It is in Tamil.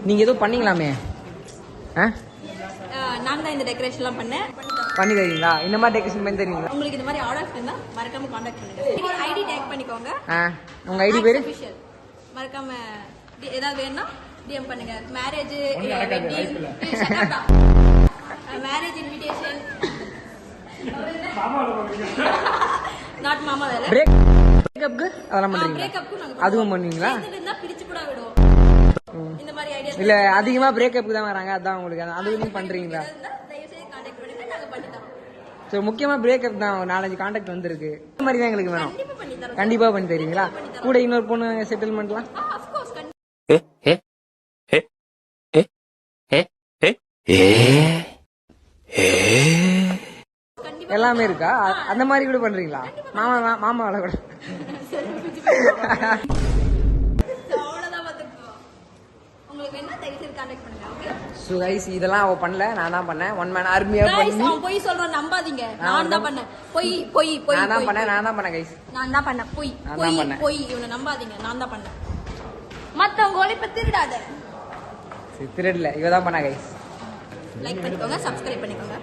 நீங்க ஏதோ பண்ணீங்களாமே? நான் தான் இந்த டெக்கரேஷன்லாம் பண்ணேன். பண்ணி தரீங்களா? இந்த மாதிரி டெக்கரேஷன் பண்ணி தரீங்களா? உங்களுக்கு இந்த மாதிரி ஆர்டர்ஸ் இருந்தா மறக்காம கான்டாக்ட் பண்ணுங்க. ஐடி டேக் பண்ணிக்கோங்க. உங்க ஐடி பேரு மறக்காம ஏதாவது வேணும்னா டிஎம் பண்ணுங்க. மேரேஜ் மேரேஜ் இன்விடேஷன் நாட் மாமா வேற பிரேக்கப்க்கு அதெல்லாம் பண்றீங்களா? பிரேக்கப்க்கு நாங்க அதுவும் பண்ணுவீங்களா? இருந்தா பிரிச்சு கூட விடுவோம். இந்த மாதிரி ஐடியா இல்ல அதிகமா பிரேக்கப்க்கு தான் வராங்க. அதான் உங்களுக்கு அது நீங்க பண்றீங்களா? தயவு செய்து கான்டாக்ட் பண்ணுங்க. நாங்க பண்ணி தரோம். சோ முக்கியமா பிரேக்கப் தான் 4-5 கான்டாக்ட் வந்திருக்கு. இந்த மாதிரி தான் எங்களுக்கு வேணும். கண்டிப்பா பண்ணி தரோம். கண்டிப்பா பண்ணி தரீங்களா? கூட இன்னொரு பொண்ணு செட்டில்மெண்ட்லாம் ஆஃப் கோர்ஸ் எல்லாமே இருக்கா? அந்த மாதிரி கூட பண்றீங்களா? மாமா வேலை கூட உங்களுக்கு என்ன தயவு செய்து கான்டாக்ட் பண்ணுங்க. ஓகே சோ गाइस இதெல்லாம் அவ பண்ணல, நான் தான் பண்ணேன். ஒன் மேன் ஆர்மியா பண்ணி. நான் போய் சொல்றேன், நம்பாதீங்க. நான் தான் பண்ணேன். போய் நான் தான் பண்ணேன் गाइस. நான் தான் பண்ணேன். போய் இவனை நம்பாதீங்க. நான் தான் பண்ணேன். மத்தவங்க ஒளிப்ப திருடாத. திருடல, இவ தான் பண்ணா गाइस. லைக் பண்ணிக்கோங்க, சப்ஸ்கிரைப் பண்ணிக்கோங்க.